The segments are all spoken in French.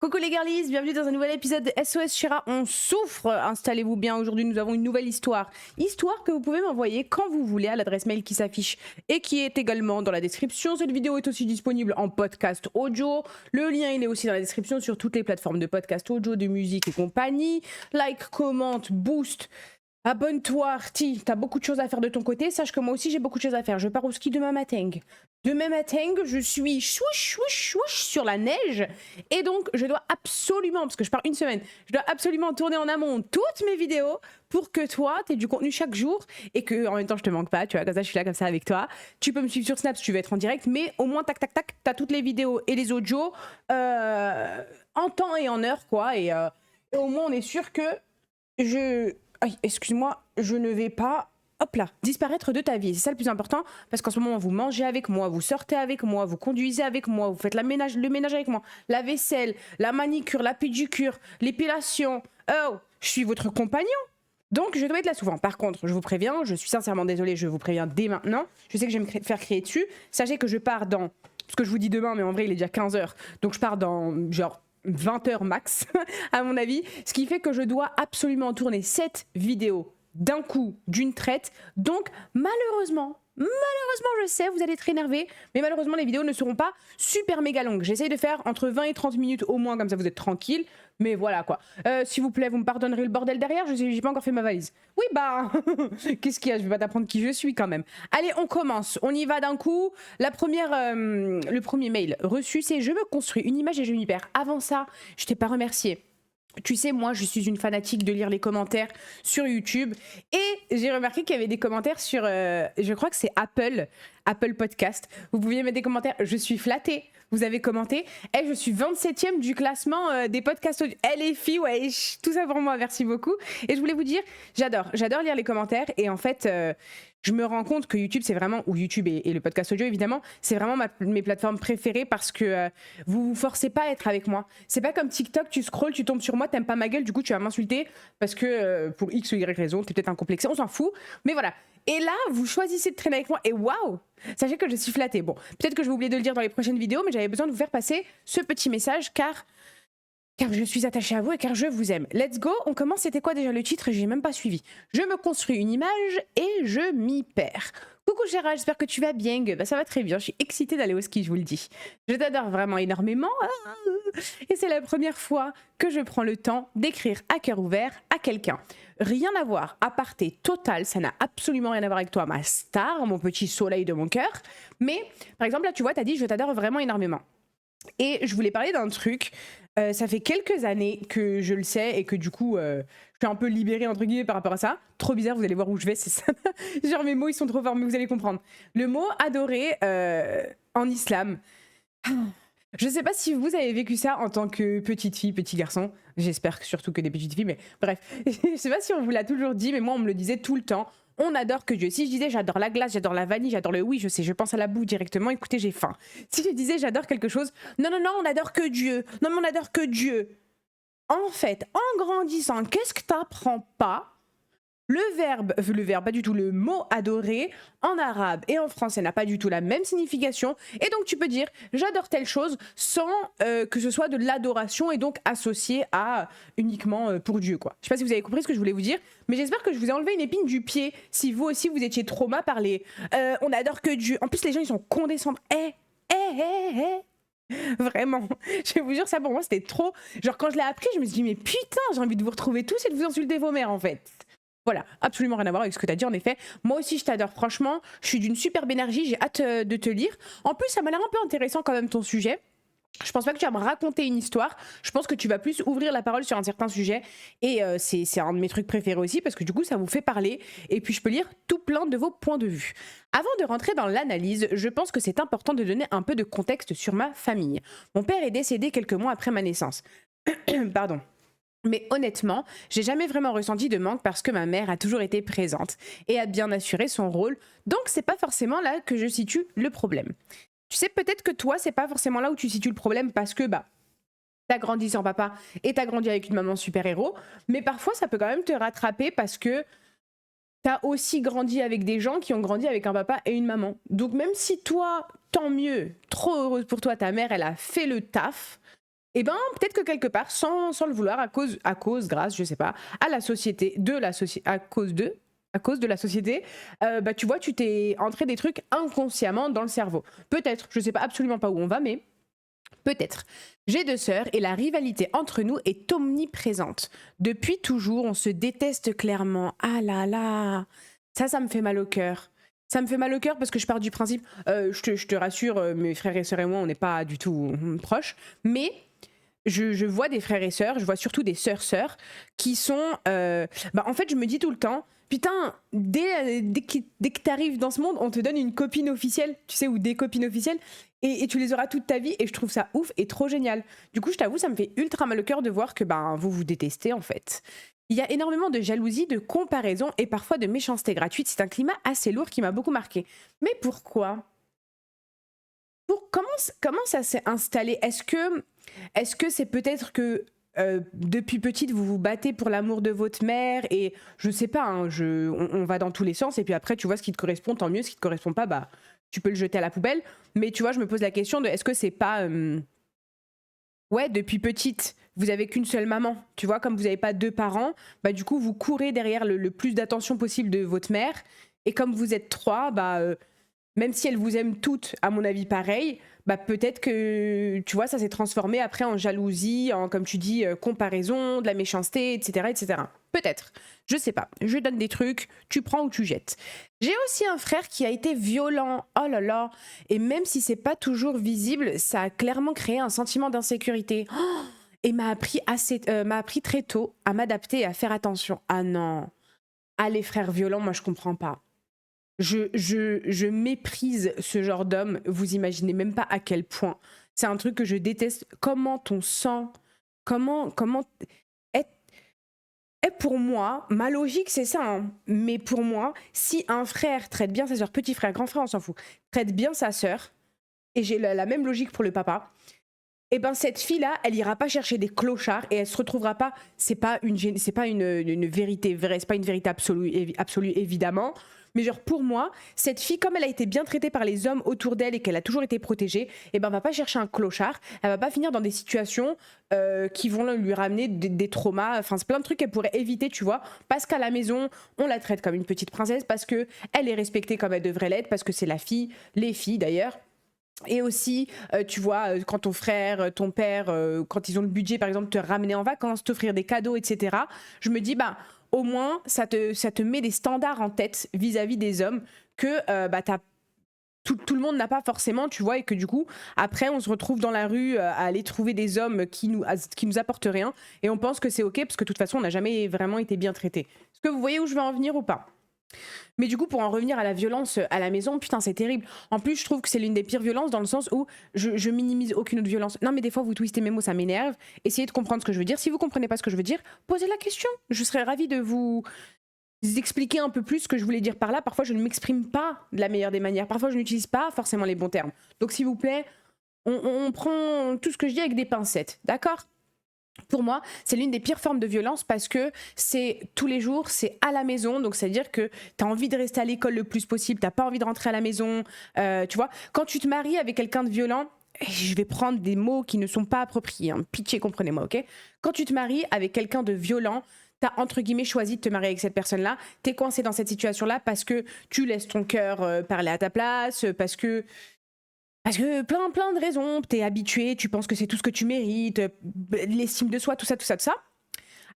Coucou les girlies, bienvenue dans un nouvel épisode de SOS Shira, on souffre. Installez-vous bien, aujourd'hui nous avons une nouvelle histoire. Histoire que vous pouvez m'envoyer quand vous voulez à l'adresse mail qui s'affiche et qui est également dans la description. Cette vidéo est aussi disponible en podcast audio. Le lien il est aussi dans la description sur toutes les plateformes de podcast audio, de musique et compagnie. Like, commente, boost. Abonne-toi, Arty, t'as beaucoup de choses à faire de ton côté. Sache que moi aussi j'ai beaucoup de choses à faire. Je pars au ski demain matin. Demain matin, je suis chouch, chouch, chouch sur la neige. Et donc, je dois absolument, parce que je pars une semaine, je dois absolument tourner en amont toutes mes vidéos pour que toi, t'aies du contenu chaque jour et que en même temps, je te manque pas. Tu vois, comme ça, je suis là comme ça avec toi. Tu peux me suivre sur Snap si tu veux être en direct, mais au moins, tac, tac, tac, t'as toutes les vidéos et les audios en temps et en heure, quoi. Et au moins, on est sûr que je... Aïe, excuse-moi, je ne vais pas, hop là, disparaître de ta vie. C'est ça le plus important, parce qu'en ce moment, vous mangez avec moi, vous sortez avec moi, vous conduisez avec moi, vous faites le ménage avec moi, la vaisselle, la manicure, la pédicure, l'épilation. Oh, je suis votre compagnon. Donc, je dois être là souvent. Par contre, je vous préviens, je suis sincèrement désolée, je vous préviens dès maintenant. Je sais que je vais me faire crier dessus. Sachez que je pars dans, parce que je vous dis demain, mais en vrai, il est déjà 15h. Donc, je pars dans, genre, 20 heures max, à mon avis. Ce qui fait que je dois absolument tourner cette vidéo d'un coup, d'une traite. Donc, malheureusement, je sais, vous allez être énervés, mais malheureusement, les vidéos ne seront pas super méga longues. J'essaye de faire entre 20 et 30 minutes au moins, comme ça vous êtes tranquille. Mais voilà quoi. S'il vous plaît, vous me pardonnerez le bordel derrière, j'ai pas encore fait ma valise. Oui, bah, qu'est-ce qu'il y a? Je vais pas t'apprendre qui je suis quand même. Allez, on commence. On y va d'un coup. Le premier mail reçu, c'est je me construis une image et je m'y perds. Avant ça, je t'ai pas remercié. Tu sais, moi, je suis une fanatique de lire les commentaires sur YouTube et j'ai remarqué qu'il y avait des commentaires sur, je crois que c'est Apple Podcast. Vous pouviez mettre des commentaires. Je suis flattée. Vous avez commenté. Et je suis 27e du classement des podcasts audio. Eh les filles, ouais, tout ça pour moi. Merci beaucoup. Et je voulais vous dire, j'adore lire les commentaires et en fait, je me rends compte que YouTube, c'est vraiment, ou YouTube et le podcast audio évidemment, c'est vraiment mes plateformes préférées parce que vous vous forcez pas à être avec moi. C'est pas comme TikTok, tu scrolles, tu tombes sur moi, t'aimes pas ma gueule, du coup tu vas m'insulter parce que pour X ou Y raison, t'es peut-être un complexé, on s'en fout. Mais voilà. Et là, vous choisissez de traîner avec moi et waouh! Sachez que je suis flattée. Bon, peut-être que je vais oublier de le dire dans les prochaines vidéos, mais j'avais besoin de vous faire passer ce petit message car je suis attachée à vous et car je vous aime. Let's go, on commence. C'était quoi déjà le titre? J'ai même pas suivi. Je me construis une image et je m'y perds. Coucou Gérald, j'espère que tu vas bien. Bah, ça va très bien, je suis excitée d'aller au ski, je vous le dis. Je t'adore vraiment énormément. Et c'est la première fois que je prends le temps d'écrire à cœur ouvert à quelqu'un. Rien à voir, aparté total, ça n'a absolument rien à voir avec toi, ma star, mon petit soleil de mon cœur. Mais par exemple, là tu vois, t'as dit je t'adore vraiment énormément. Et je voulais parler d'un truc. Ça fait quelques années que je le sais et que du coup, je suis un peu libérée entre guillemets par rapport à ça. Trop bizarre, vous allez voir où je vais, c'est ça. Genre mes mots, ils sont trop forts, mais vous allez comprendre. Le mot adoré en islam. Je sais pas si vous avez vécu ça en tant que petite fille, petit garçon. J'espère que surtout que des petites filles, mais bref. Je sais pas si on vous l'a toujours dit, mais moi on me le disait tout le temps. On adore que Dieu. Si je disais j'adore la glace, j'adore la vanille, j'adore le oui, je sais, je pense à la bouffe directement, écoutez, j'ai faim. Si je disais j'adore quelque chose, non, non, non, on adore que Dieu. Non, mais on adore que Dieu. En fait, en grandissant, qu'est-ce que t'apprends pas? Le verbe, pas du tout, le mot adorer en arabe et en français n'a pas du tout la même signification. Et donc tu peux dire j'adore telle chose sans que ce soit de l'adoration et donc associé à uniquement pour Dieu, quoi. Je sais pas si vous avez compris ce que je voulais vous dire, mais j'espère que je vous ai enlevé une épine du pied si vous aussi vous étiez trauma par les on adore que Dieu. En plus les gens ils sont condescendants. Vraiment, je vous jure, ça pour moi c'était trop. Genre quand je l'ai appris, je me suis dit mais putain, j'ai envie de vous retrouver tous et de vous insulter vos mères en fait. Voilà, absolument rien à voir avec ce que tu as dit en effet. Moi aussi je t'adore franchement, je suis d'une superbe énergie, j'ai hâte de te lire. En plus ça m'a l'air un peu intéressant quand même ton sujet. Je pense pas que tu vas me raconter une histoire, je pense que tu vas plus ouvrir la parole sur un certain sujet et c'est un de mes trucs préférés aussi parce que du coup ça vous fait parler et puis je peux lire tout plein de vos points de vue. Avant de rentrer dans l'analyse, je pense que c'est important de donner un peu de contexte sur ma famille. Mon père est décédé quelques mois après ma naissance. Pardon. Mais honnêtement, j'ai jamais vraiment ressenti de manque parce que ma mère a toujours été présente et a bien assuré son rôle, donc c'est pas forcément là que je situe le problème. Tu sais peut-être que toi, c'est pas forcément là où tu situes le problème parce que bah t'as grandi sans papa et t'as grandi avec une maman super-héros, mais parfois ça peut quand même te rattraper parce que t'as aussi grandi avec des gens qui ont grandi avec un papa et une maman. Donc même si toi, tant mieux, trop heureuse pour toi, ta mère, elle a fait le taf, Et ben, peut-être que quelque part, sans le vouloir, grâce, je sais pas, à la société, à cause de la société, bah, tu vois, tu t'es entré des trucs inconsciemment dans le cerveau. Peut-être, je sais pas absolument pas où on va, mais peut-être. J'ai 2 sœurs et la rivalité entre nous est omniprésente. Depuis toujours, on se déteste clairement. Ah là là, ça me fait mal au cœur. Ça me fait mal au cœur parce que je pars du principe, je te rassure, mes frères et sœurs et moi, on n'est pas du tout proches, mais je vois des frères et sœurs, je vois surtout des sœurs-sœurs qui sont... bah, en fait, je me dis tout le temps, putain, dès que t'arrives dans ce monde, on te donne une copine officielle, tu sais, ou des copines officielles, et tu les auras toute ta vie, et je trouve ça ouf et trop génial. Du coup, je t'avoue, ça me fait ultra mal au cœur de voir que ben, vous vous détestez, en fait. Il y a énormément de jalousie, de comparaison et parfois de méchanceté gratuite. C'est un climat assez lourd qui m'a beaucoup marqué. Mais pourquoi comment ça s'est installé? Est-ce que c'est peut-être que depuis petite vous vous battez pour l'amour de votre mère et je sais pas, hein, on va dans tous les sens et puis après tu vois ce qui te correspond, tant mieux, ce qui te correspond pas, bah tu peux le jeter à la poubelle. Mais tu vois, je me pose la question de est-ce que c'est pas ouais, depuis petite vous avez qu'une seule maman, tu vois, comme vous n'avez pas deux parents, bah du coup vous courez derrière le plus d'attention possible de votre mère et comme vous êtes trois, bah même si elles vous aiment toutes, à mon avis, pareil, bah peut-être que, tu vois, ça s'est transformé après en jalousie, en, comme tu dis, comparaison, de la méchanceté, etc., etc. Peut-être. Je sais pas. Je donne des trucs, tu prends ou tu jettes. J'ai aussi un frère qui a été violent. Oh là là. Et même si c'est pas toujours visible, ça a clairement créé un sentiment d'insécurité. Oh, et m'a appris très tôt à m'adapter et à faire attention. Ah non. Ah, les frères violents, moi, je comprends pas. Je méprise ce genre d'homme, vous imaginez même pas à quel point. C'est un truc que je déteste. Comment ton sang, comment est, est pour moi, ma logique c'est ça, hein, mais pour moi, si un frère traite bien sa sœur, petit frère, grand frère, on s'en fout, traite bien sa sœur, et j'ai la même logique pour le papa, et ben cette fille-là, elle ira pas chercher des clochards et elle se retrouvera pas. C'est pas une vérité vraie, c'est pas une vérité absolue évidemment. Mais genre pour moi, cette fille, comme elle a été bien traitée par les hommes autour d'elle et qu'elle a toujours été protégée, et ben va pas chercher un clochard. Elle va pas finir dans des situations qui vont lui ramener des traumas. Enfin, c'est plein de trucs qu'elle pourrait éviter, tu vois. Parce qu'à la maison, on la traite comme une petite princesse, parce que elle est respectée comme elle devrait l'être, parce que c'est la fille, les filles d'ailleurs. Et aussi, tu vois, quand ton frère, ton père, quand ils ont le budget, par exemple, te ramener en vacances, t'offrir des cadeaux, etc., je me dis, bah, au moins, ça te met des standards en tête vis-à-vis des hommes que bah, tout le monde n'a pas forcément, tu vois, et que du coup, après, on se retrouve dans la rue à aller trouver des hommes qui nous apportent rien, et on pense que c'est OK, parce que de toute façon, on n'a jamais vraiment été bien traités. Est-ce que vous voyez où je veux en venir ou pas? Mais du coup, pour en revenir à la violence à la maison, putain, c'est terrible. En plus, je trouve que c'est l'une des pires violences dans le sens où je minimise aucune autre violence. Non, mais des fois, vous twistez mes mots, ça m'énerve. Essayez de comprendre ce que je veux dire. Si vous comprenez pas ce que je veux dire, posez la question. Je serais ravie de vous expliquer un peu plus ce que je voulais dire par là. Parfois, je ne m'exprime pas de la meilleure des manières. Parfois, je n'utilise pas forcément les bons termes. Donc, s'il vous plaît, on prend tout ce que je dis avec des pincettes. D'accord? Pour moi, c'est l'une des pires formes de violence parce que c'est tous les jours, c'est à la maison. Donc, c'est-à-dire que tu as envie de rester à l'école le plus possible, tu n'as pas envie de rentrer à la maison. Tu vois, quand tu te maries avec quelqu'un de violent, et je vais prendre des mots qui ne sont pas appropriés, hein, pitié, comprenez-moi, ok? Quand tu te maries avec quelqu'un de violent, t'as entre guillemets choisi de te marier avec cette personne-là, t'es coincé dans cette situation-là parce que tu laisses ton cœur parler à ta place, parce que plein de raisons, t'es habitué, tu penses que c'est tout ce que tu mérites, l'estime de soi, tout ça, tout ça, tout ça.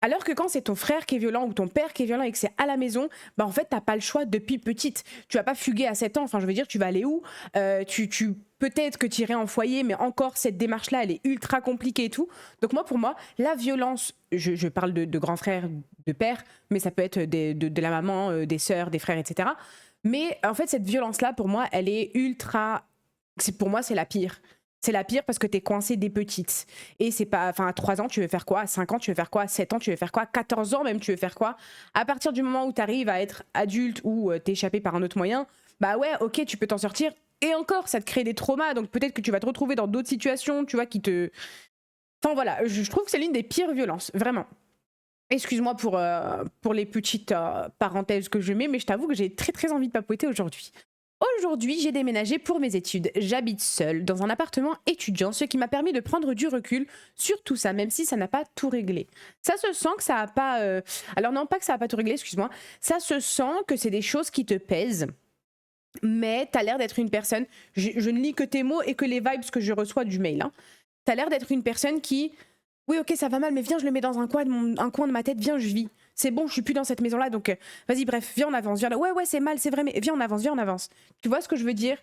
Alors que quand c'est ton frère qui est violent ou ton père qui est violent et que c'est à la maison, bah en fait t'as pas le choix depuis petite. Tu vas pas fuguer à 7 ans, enfin je veux dire tu vas aller où? Peut-être que tu irais en foyer, mais encore cette démarche-là elle est ultra compliquée et tout. Donc moi pour moi, la violence, je parle de grands frères, de père, mais ça peut être de la maman, des sœurs, des frères, etc. Mais en fait cette violence-là pour moi elle est ultra pour moi, c'est la pire. C'est la pire parce que t'es coincé des petites. Et c'est pas. Enfin, à 3 ans, tu veux faire quoi? À 5 ans, tu veux faire quoi? À 7 ans, tu veux faire quoi? À 14 ans, même, tu veux faire quoi? À partir du moment où t'arrives à être adulte ou t'es échappé par un autre moyen, bah ouais, ok, tu peux t'en sortir. Et encore, ça te crée des traumas. Donc peut-être que tu vas te retrouver dans d'autres situations, tu vois, qui te. Enfin voilà, je trouve que c'est l'une des pires violences, vraiment. Excuse-moi pour les petites parenthèses que je mets, mais je t'avoue que j'ai très très envie de papoter aujourd'hui. Aujourd'hui, j'ai déménagé pour mes études. J'habite seule dans un appartement étudiant, ce qui m'a permis de prendre du recul sur tout ça, même si ça n'a pas tout réglé. Ça se sent que ça n'a pas... Alors non, pas que ça n'a pas tout réglé, excuse-moi. Ça se sent que c'est des choses qui te pèsent, mais tu as l'air d'être une personne... Je ne lis que tes mots et que les vibes que je reçois du mail. Hein. Tu as l'air d'être une personne qui... Oui, ok, ça va mal, mais viens, je le mets dans un coin de ma tête, viens, je vis. C'est bon, je suis plus dans cette maison-là, donc vas-y, bref, viens, on avance. Viens, ouais, c'est mal, c'est vrai, mais viens, on avance, viens, on avance. Tu vois ce que je veux dire?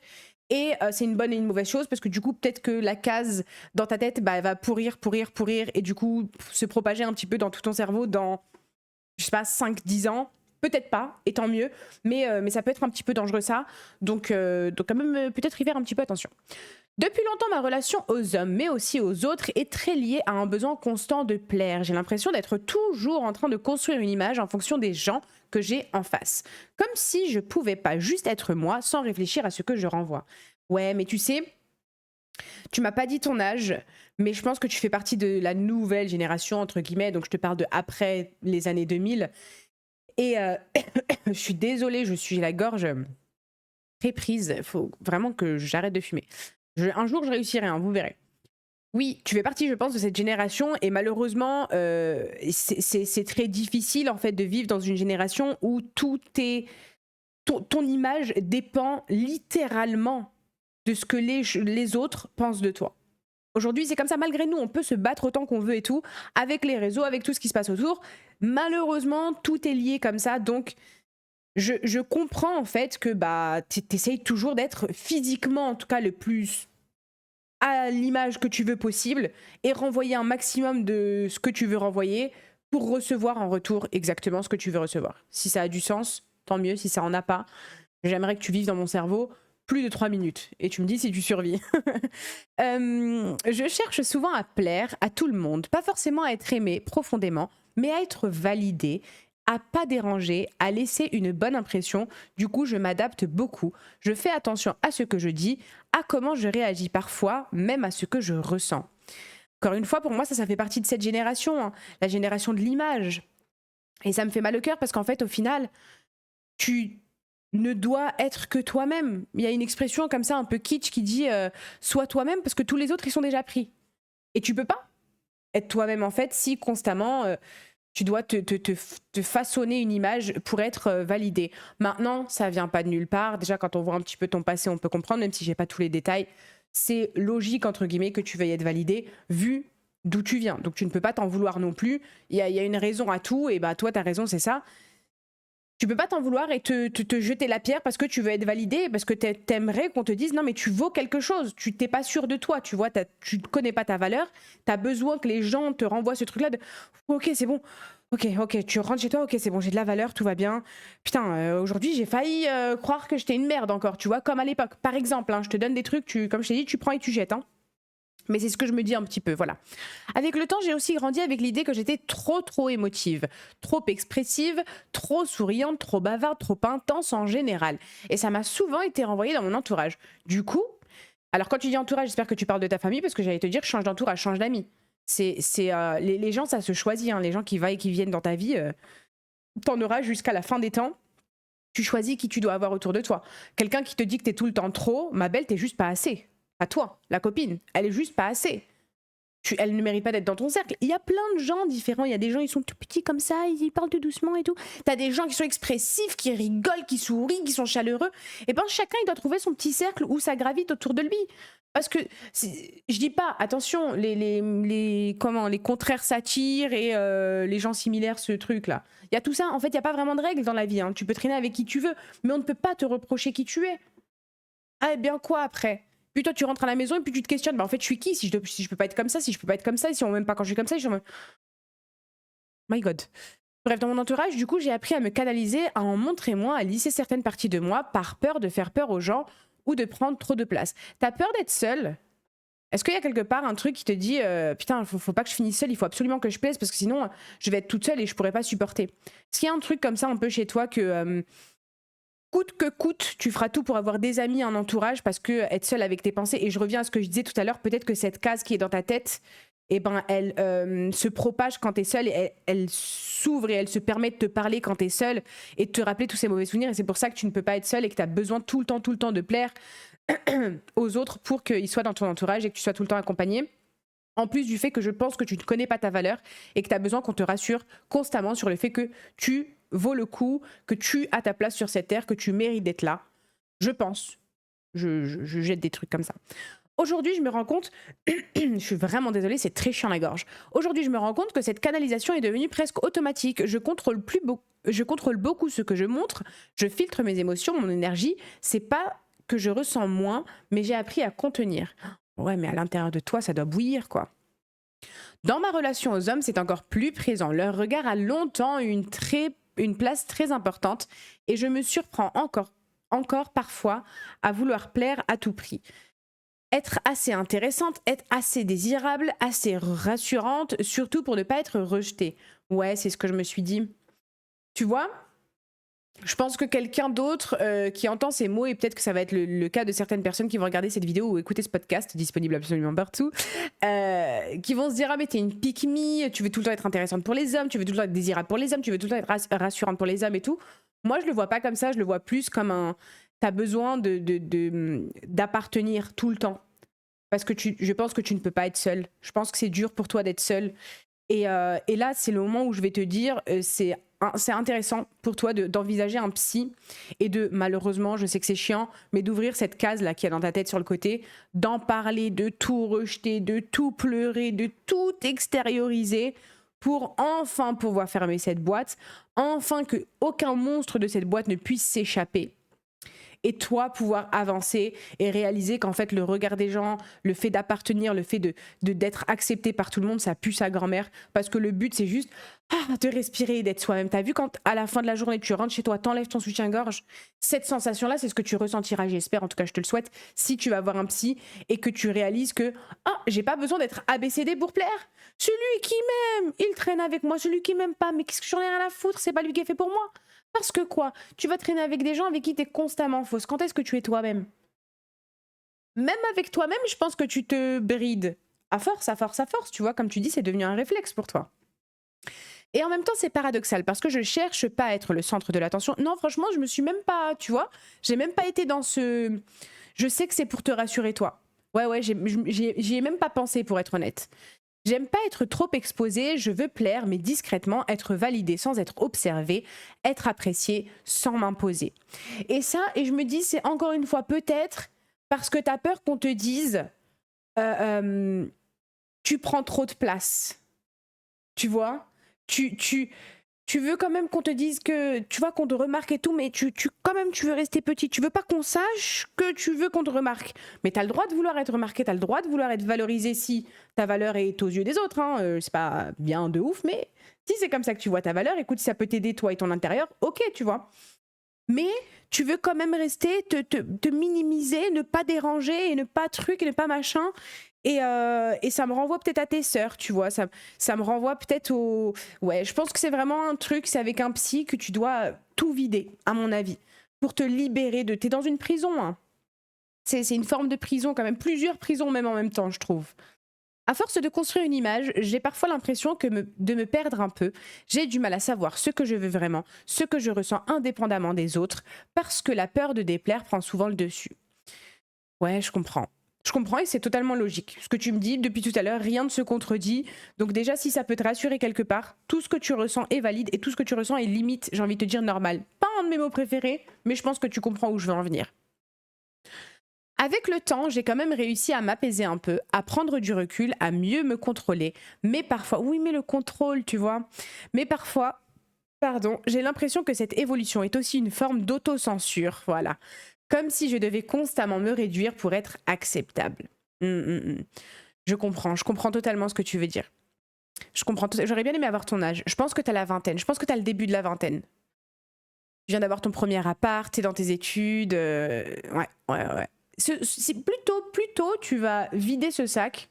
Et c'est une bonne et une mauvaise chose, parce que du coup, peut-être que la case dans ta tête, bah, elle va pourrir, et du coup, se propager un petit peu dans tout ton cerveau dans, je sais pas, 5-10 ans. Peut-être pas, et tant mieux, mais ça peut être un petit peu dangereux ça, donc quand même peut-être y faire un petit peu attention. Depuis longtemps, ma relation aux hommes, mais aussi aux autres, est très liée à un besoin constant de plaire. J'ai l'impression d'être toujours en train de construire une image en fonction des gens que j'ai en face. Comme si je pouvais pas juste être moi sans réfléchir à ce que je renvoie. Ouais, mais tu sais, tu m'as pas dit ton âge, mais je pense que tu fais partie de la nouvelle génération, entre guillemets, donc je te parle de après les années 2000. Et je suis désolée, je suis la gorge très prise. Il faut vraiment que j'arrête de fumer. Un jour, je réussirai, hein, vous verrez. Oui, tu fais partie, je pense, de cette génération et malheureusement, c'est très difficile en fait de vivre dans une génération où tout est... Ton image dépend littéralement de ce que les autres pensent de toi. Aujourd'hui, c'est comme ça, malgré nous, on peut se battre autant qu'on veut et tout, avec les réseaux, avec tout ce qui se passe autour. Malheureusement, tout est lié comme ça, donc je comprends en fait que bah, t'essayes toujours d'être physiquement, en tout cas, le plus à l'image que tu veux possible et renvoyer un maximum de ce que tu veux renvoyer pour recevoir en retour exactement ce que tu veux recevoir. Si ça a du sens, tant mieux. Si ça en a pas, j'aimerais que tu vives dans mon cerveau plus de 3 minutes et tu me dis si tu survis. Je cherche souvent à plaire à tout le monde, pas forcément à être aimé profondément, mais à être validé, à pas déranger, à laisser une bonne impression. Du coup, je m'adapte beaucoup. Je fais attention à ce que je dis, à comment je réagis parfois, même à ce que je ressens. Encore une fois, pour moi, ça fait partie de cette génération, hein, la génération de l'image. Et ça me fait mal au cœur parce qu'en fait, au final, tu ne dois être que toi-même. Il y a une expression comme ça, un peu kitsch, qui dit sois toi-même parce que tous les autres, ils sont déjà pris. Et tu peux pas être toi-même, en fait, si constamment... tu dois te façonner une image pour être validé. Maintenant, ça vient pas de nulle part. Déjà, quand on voit un petit peu ton passé, on peut comprendre, même si j'ai pas tous les détails. C'est logique, entre guillemets, que tu veuilles être validé, vu d'où tu viens. Donc, tu ne peux pas t'en vouloir non plus. Il y a une raison à tout, et bah, toi, ta raison, c'est ça. Tu peux pas t'en vouloir et te jeter la pierre parce que tu veux être validé, parce que t'aimerais qu'on te dise non mais tu vaux quelque chose, tu t'es pas sûr de toi, tu vois, tu ne connais pas ta valeur, t'as besoin que les gens te renvoient ce truc-là de ok c'est bon, ok, tu rentres chez toi, ok c'est bon, j'ai de la valeur, tout va bien. Putain, aujourd'hui j'ai failli croire que j'étais une merde encore, tu vois, comme à l'époque. Par exemple, hein, je te donne des trucs, comme je t'ai dit, tu prends et tu jettes, hein. Mais c'est ce que je me dis un petit peu, voilà. Avec le temps, j'ai aussi grandi avec l'idée que j'étais trop émotive, trop expressive, trop souriante, trop bavarde, trop intense en général. Et ça m'a souvent été renvoyé dans mon entourage. Du coup, alors quand tu dis entourage, j'espère que tu parles de ta famille, parce que j'allais te dire, change d'entourage, change d'amis. Les gens, ça se choisit, hein, les gens qui vont et qui viennent dans ta vie, t'en auras jusqu'à la fin des temps. Tu choisis qui tu dois avoir autour de toi. Quelqu'un qui te dit que t'es tout le temps trop, ma belle, t'es juste pas assez. À toi, la copine, elle est juste pas assez. Elle ne mérite pas d'être dans ton cercle. Il y a plein de gens différents. Il y a des gens, ils sont tout petits comme ça, ils parlent tout doucement et tout. T'as des gens qui sont expressifs, qui rigolent, qui sourient, qui sont chaleureux. Et ben chacun, il doit trouver son petit cercle où ça gravite autour de lui. Parce que, je dis pas, attention, les contraires s'attirent et les gens similaires, ce truc-là. Il y a tout ça. En fait, il n'y a pas vraiment de règles dans la vie. Hein. Tu peux traîner avec qui tu veux, mais on ne peut pas te reprocher qui tu es. Ah, et bien quoi après ? Puis toi, tu rentres à la maison et puis tu te questionnes, bah en fait, je suis qui si je peux pas être comme ça, si je peux pas être comme ça, si on m'aime pas quand je suis comme ça, My God. Bref, dans mon entourage, du coup, j'ai appris à me canaliser, à en montrer moins, à lisser certaines parties de moi par peur de faire peur aux gens ou de prendre trop de place. T'as peur d'être seule ? Est-ce qu'il y a quelque part un truc qui te dit putain, faut pas que je finisse seule, il faut absolument que je plaise parce que sinon, je vais être toute seule et je pourrais pas supporter. Est-ce qu'il y a un truc comme ça un peu chez toi que... coûte que coûte, tu feras tout pour avoir des amis, un entourage, parce que être seul avec tes pensées, et je reviens à ce que je disais tout à l'heure, peut-être que cette case qui est dans ta tête et ben elle se propage quand t'es seule, et elle s'ouvre et elle se permet de te parler quand t'es seule et de te rappeler tous ces mauvais souvenirs. Et c'est pour ça que tu ne peux pas être seule et que t'as besoin tout le temps de plaire aux autres pour qu'ils soient dans ton entourage et que tu sois tout le temps accompagné. En plus du fait que je pense que tu ne connais pas ta valeur et que tu as besoin qu'on te rassure constamment sur le fait que tu vaux le coup, que tu as ta place sur cette terre, que tu mérites d'être là. Je pense. Je jette des trucs comme ça. Aujourd'hui, je me rends compte, je suis vraiment désolée, c'est très chiant la gorge. Aujourd'hui, je me rends compte que cette canalisation est devenue presque automatique. Je contrôle beaucoup ce que je montre, je filtre mes émotions, mon énergie. C'est pas que je ressens moins, mais j'ai appris à contenir. Ouais, mais à l'intérieur de toi, ça doit bouillir, quoi. Dans ma relation aux hommes, c'est encore plus présent. Leur regard a longtemps eu une place très importante et je me surprends encore parfois à vouloir plaire à tout prix. Être assez intéressante, être assez désirable, assez rassurante, surtout pour ne pas être rejetée. Ouais, c'est ce que je me suis dit. Tu vois ? Je pense que quelqu'un d'autre qui entend ces mots, et peut-être que ça va être le cas de certaines personnes qui vont regarder cette vidéo ou écouter ce podcast, disponible absolument partout, qui vont se dire « Ah mais t'es une pick me, tu veux tout le temps être intéressante pour les hommes, tu veux tout le temps être désirable pour les hommes, tu veux tout le temps être rassurante pour les hommes et tout ». Moi je le vois pas comme ça, je le vois plus comme un... T'as besoin d'appartenir tout le temps. Parce que je pense que tu ne peux pas être seule. Je pense que c'est dur pour toi d'être seule. Et là, c'est le moment où je vais te dire, c'est intéressant pour toi d'envisager un psy et malheureusement, je sais que c'est chiant, mais d'ouvrir cette case-là qui est dans ta tête sur le côté, d'en parler, de tout rejeter, de tout pleurer, de tout extérioriser pour enfin pouvoir fermer cette boîte, enfin que aucun monstre de cette boîte ne puisse s'échapper. Et toi, pouvoir avancer et réaliser qu'en fait, le regard des gens, le fait d'appartenir, le fait d'être accepté par tout le monde, ça pue sa grand-mère. Parce que le but, c'est juste de respirer et d'être soi-même. T'as vu quand, à la fin de la journée, tu rentres chez toi, t'enlèves ton soutien-gorge, cette sensation-là, c'est ce que tu ressentiras, j'espère, en tout cas, je te le souhaite, si tu vas voir un psy et que tu réalises que j'ai pas besoin d'être ABCD pour plaire. Celui qui m'aime, il traîne avec moi. Celui qui m'aime pas, mais qu'est-ce que j'en ai rien à foutre, c'est pas lui qui est fait pour moi. Parce que quoi ? Tu vas traîner avec des gens avec qui tu es constamment fausse. Quand est-ce que tu es toi-même ? Même avec toi-même, je pense que tu te brides. À force, tu vois, comme tu dis, c'est devenu un réflexe pour toi. Et en même temps, c'est paradoxal, parce que je cherche pas à être le centre de l'attention. Non, franchement, je me suis même pas, tu vois, j'ai même pas été dans ce... Je sais que c'est pour te rassurer, toi. Ouais, j'y ai même pas pensé, pour être honnête. J'aime pas être trop exposée, je veux plaire, mais discrètement, être validée sans être observée, être appréciée sans m'imposer. Et je me dis, c'est encore une fois peut-être parce que t'as peur qu'on te dise tu prends trop de place. Tu vois ? Tu veux quand même qu'on te dise que, tu vois, qu'on te remarque et tout, mais quand même, tu veux rester petit. Tu veux pas qu'on sache que tu veux qu'on te remarque. Mais t'as le droit de vouloir être remarqué, t'as le droit de vouloir être valorisé si ta valeur est aux yeux des autres. Hein. C'est pas bien de ouf, mais si c'est comme ça que tu vois ta valeur, écoute, si ça peut t'aider toi et ton intérieur, ok, tu vois. Mais tu veux quand même rester, te minimiser, ne pas déranger et ne pas truc et ne pas machin. Et ça me renvoie peut-être à tes sœurs, tu vois. Ça me renvoie peut-être au... Ouais, je pense que c'est vraiment un truc, c'est avec un psy que tu dois tout vider, à mon avis, pour te libérer de... T'es dans une prison, hein. C'est une forme de prison quand même, plusieurs prisons même en même temps, je trouve. À force de construire une image, j'ai parfois l'impression de me perdre un peu. J'ai du mal à savoir ce que je veux vraiment, ce que je ressens indépendamment des autres, parce que la peur de déplaire prend souvent le dessus. Ouais, je comprends. Je comprends et c'est totalement logique. Ce que tu me dis depuis tout à l'heure, rien ne se contredit. Donc déjà, si ça peut te rassurer quelque part, tout ce que tu ressens est valide et tout ce que tu ressens est limite, j'ai envie de te dire normal. Pas un de mes mots préférés, mais je pense que tu comprends où je veux en venir. Avec le temps, j'ai quand même réussi à m'apaiser un peu, à prendre du recul, à mieux me contrôler. Mais parfois, oui, mais le contrôle, tu vois. Mais parfois, j'ai l'impression que cette évolution est aussi une forme d'autocensure, voilà. Comme si je devais constamment me réduire pour être acceptable. Je comprends totalement ce que tu veux dire. J'aurais bien aimé avoir ton âge. Je pense que t'as la vingtaine, je pense que t'as le début de la vingtaine. Tu viens d'avoir ton premier appart, t'es dans tes études, ouais. C'est plutôt tu vas vider ce sac,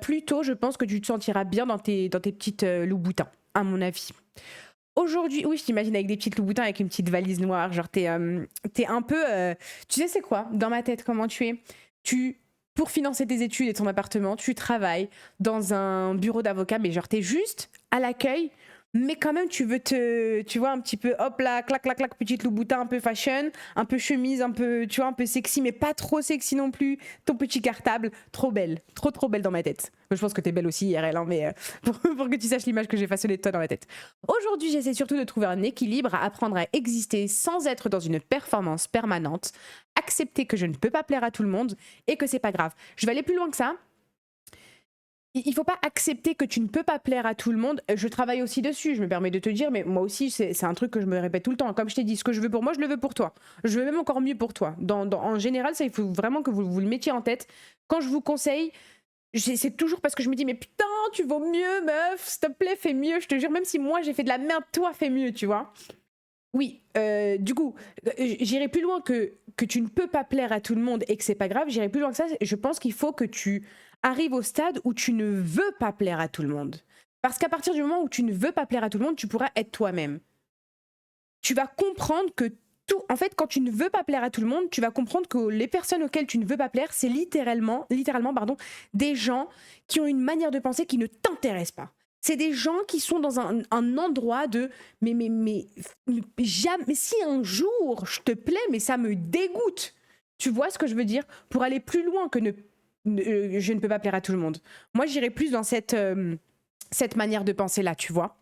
plutôt je pense que tu te sentiras bien dans tes petites loups-boutins, à mon avis. Aujourd'hui, oui, je t'imagine avec des petites loups-boutins, avec une petite valise noire, genre t'es un peu... tu sais c'est quoi, dans ma tête, comment tu es ? Tu pour financer tes études et ton appartement, tu travailles dans un bureau d'avocat, mais genre t'es juste à l'accueil, mais quand même tu veux tu vois, un petit peu, hop là, clac, clac, clac, petite Louboutin, un peu fashion, un peu chemise, un peu, tu vois, un peu sexy, mais pas trop sexy non plus, ton petit cartable, trop belle, trop trop belle dans ma tête. Je pense que t'es belle aussi, IRL, hein, mais pour que tu saches l'image que j'ai façonnée de toi dans ma tête. Aujourd'hui, j'essaie surtout de trouver un équilibre, à apprendre à exister sans être dans une performance permanente, accepter que je ne peux pas plaire à tout le monde et que c'est pas grave. Je vais aller plus loin que ça. Il faut pas accepter que tu ne peux pas plaire à tout le monde. Je travaille aussi dessus, je me permets de te dire, mais moi aussi, c'est un truc que je me répète tout le temps. Comme je t'ai dit, ce que je veux pour moi, je le veux pour toi. Je veux même encore mieux pour toi. En général, ça, il faut vraiment que vous le mettiez en tête. Quand je vous conseille, c'est toujours parce que je me dis, mais putain, tu vaux mieux, meuf, s'il te plaît, fais mieux. Je te jure, même si moi, j'ai fait de la merde, toi, fais mieux, tu vois. Oui, du coup, j'irai plus loin que tu ne peux pas plaire à tout le monde et que c'est pas grave. J'irai plus loin que ça. Je pense qu'il faut que tu arrives au stade où tu ne veux pas plaire à tout le monde. Parce qu'à partir du moment où tu ne veux pas plaire à tout le monde, tu pourras être toi-même. Tu vas comprendre que tout, en fait, quand tu ne veux pas plaire à tout le monde, tu vas comprendre que les personnes auxquelles tu ne veux pas plaire, c'est littéralement, pardon, des gens qui ont une manière de penser qui ne t'intéresse pas. C'est des gens qui sont dans un endroit de jamais, mais si un jour je te plais, mais ça me dégoûte. Tu vois ce que je veux dire? Pour aller plus loin que je ne peux pas plaire à tout le monde. Moi, j'irais plus dans cette manière de penser là, tu vois.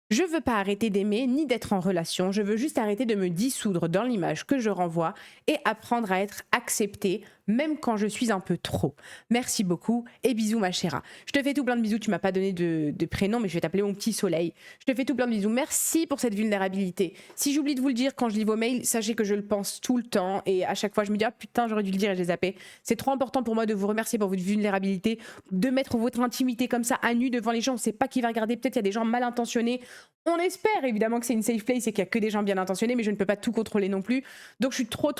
Je veux pas arrêter d'aimer ni d'être en relation, je veux juste arrêter de me dissoudre dans l'image que je renvoie et apprendre à être acceptée, même quand je suis un peu trop. Merci beaucoup et bisous ma chéra. Je te fais tout plein de bisous, tu m'as pas donné de prénom, mais je vais t'appeler mon petit soleil. Je te fais tout plein de bisous, merci pour cette vulnérabilité. Si j'oublie de vous le dire quand je lis vos mails, sachez que je le pense tout le temps et à chaque fois je me dis ah putain j'aurais dû le dire et je l'ai zappé. C'est trop important pour moi de vous remercier pour votre vulnérabilité, de mettre votre intimité comme ça à nu devant les gens, on sait pas qui va regarder, peut-être il y a des gens mal intentionnés. On espère évidemment que c'est une safe place et qu'il n'y a que des gens bien intentionnés, mais je ne peux pas tout contrôler non plus. Donc je suis trop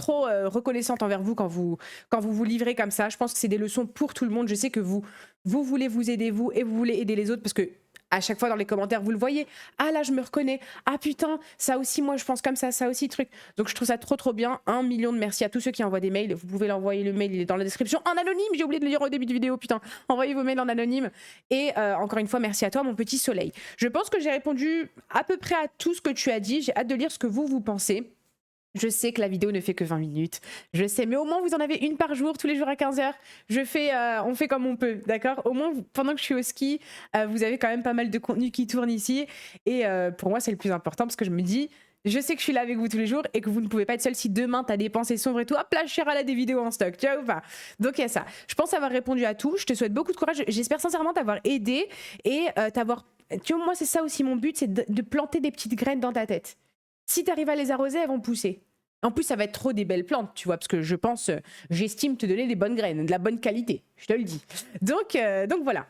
reconnaissante envers vous quand vous livrez comme ça. Je pense que c'est des leçons pour tout le monde. Je sais que vous voulez vous aider vous et vous voulez aider les autres parce que à chaque fois dans les commentaires vous le voyez. Ah là je me reconnais. Ah putain ça aussi moi je pense comme ça aussi truc. Donc je trouve ça trop bien. 1 million de merci à tous ceux qui envoient des mails. Vous pouvez l'envoyer, le mail il est dans la description en anonyme. J'ai oublié de le dire au début de vidéo putain. Envoyez vos mails en anonyme. Et encore une fois merci à toi mon petit soleil. Je pense que j'ai répondu à peu près à tout ce que tu as dit. J'ai hâte de lire ce que vous pensez. Je sais que la vidéo ne fait que 20 minutes, je sais, mais au moins vous en avez une par jour, tous les jours à 15h. On fait comme on peut, d'accord? Au moins, pendant que je suis au ski, vous avez quand même pas mal de contenu qui tourne ici. Et pour moi, c'est le plus important parce que je me dis, je sais que je suis là avec vous tous les jours et que vous ne pouvez pas être seul si demain t'as des pensées sombres et tout. Hop là, Chéra, elle a des vidéos en stock, tu vois ou pas? Donc il y a ça. Je pense avoir répondu à tout. Je te souhaite beaucoup de courage. J'espère sincèrement t'avoir aidé et t'avoir. Tu vois, moi, c'est ça aussi mon but, c'est de planter des petites graines dans ta tête. Si tu arrives à les arroser, elles vont pousser. En plus, ça va être trop des belles plantes, tu vois, parce que je pense, j'estime te donner des bonnes graines, de la bonne qualité, je te le dis. Donc voilà.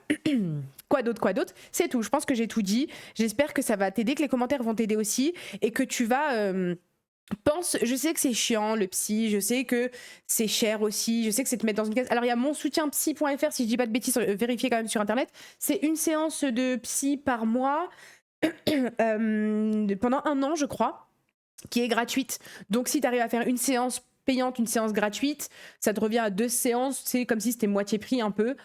Quoi d'autre? C'est tout, je pense que j'ai tout dit. J'espère que ça va t'aider, que les commentaires vont t'aider aussi, et que tu vas... je sais que c'est chiant le psy, je sais que c'est cher aussi, je sais que c'est te mettre dans une case. Alors il y a monsoutienpsy.fr, si je dis pas de bêtises, vérifiez quand même sur internet. C'est une séance de psy par mois pendant 1 an, je crois, qui est gratuite. Donc si tu arrives à faire une séance payante, une séance gratuite, ça te revient à 2 séances, c'est comme si c'était moitié prix un peu.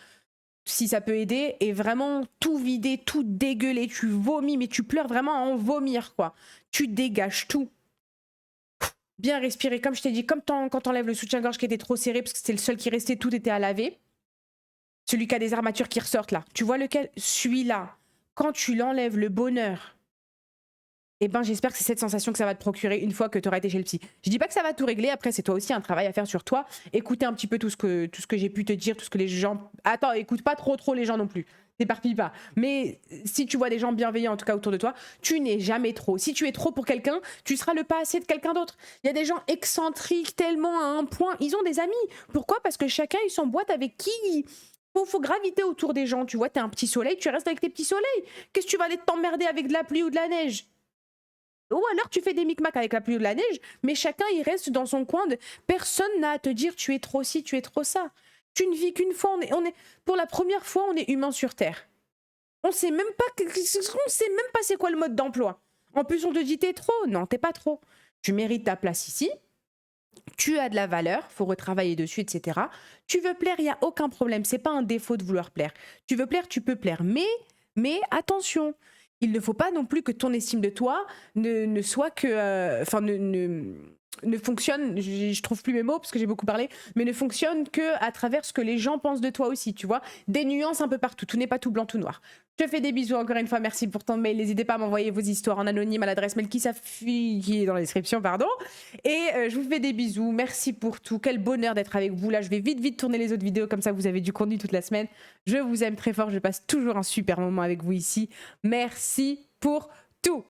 Si ça peut aider, et vraiment tout vider, tout dégueuler, tu vomis, mais tu pleures vraiment à en vomir, quoi. Tu dégages tout. Bien respirer, comme je t'ai dit, comme quand t'enlèves le soutien-gorge qui était trop serré, parce que c'était le seul qui restait, tout était à laver. Celui qui a des armatures qui ressortent là. Tu vois lequel? Celui-là. Quand tu l'enlèves, le bonheur, eh ben, j'espère que c'est cette sensation que ça va te procurer une fois que tu auras été chez le psy. Je dis pas que ça va tout régler, après c'est toi aussi un travail à faire sur toi. Écoutez un petit peu tout ce que j'ai pu te dire, tout ce que les gens... Attends, écoute pas trop les gens non plus. T'éparpille pas. Mais si tu vois des gens bienveillants en tout cas autour de toi, tu n'es jamais trop. Si tu es trop pour quelqu'un, tu seras le pas assez de quelqu'un d'autre. Il y a des gens excentriques tellement à un point, ils ont des amis. Pourquoi? Parce que chacun il s'emboîte avec qui faut graviter autour des gens. Tu vois, t'es un petit soleil, tu restes avec tes petits soleils. Qu'est-ce que tu vas aller t'emmerder avec de la pluie ou de la neige? Ou alors tu fais des micmacs avec la pluie ou de la neige, mais chacun il reste dans son coin. Personne n'a à te dire tu es trop ci, tu es trop ça. Tu ne vis qu'une fois, pour la première fois on est humain sur Terre. On sait même pas c'est quoi le mode d'emploi. En plus on te dit t'es trop, non t'es pas trop. Tu mérites ta place ici, tu as de la valeur, faut retravailler dessus, etc. Tu veux plaire, il y a aucun problème. C'est pas un défaut de vouloir plaire. Tu veux plaire, tu peux plaire. Mais attention, il ne faut pas non plus que ton estime de toi ne soit que, enfin, ne fonctionne. Je trouve plus mes mots parce que j'ai beaucoup parlé, mais ne fonctionne que à travers ce que les gens pensent de toi aussi. Tu vois, des nuances un peu partout. Tout n'est pas tout blanc, tout noir. Je te fais des bisous encore une fois. Merci pour ton mail. N'hésitez pas à m'envoyer vos histoires en anonyme à l'adresse mail qui est dans la description, pardon. Et je vous fais des bisous. Merci pour tout. Quel bonheur d'être avec vous. Là, je vais vite tourner les autres vidéos. Comme ça, vous avez du contenu toute la semaine. Je vous aime très fort. Je passe toujours un super moment avec vous ici. Merci pour tout.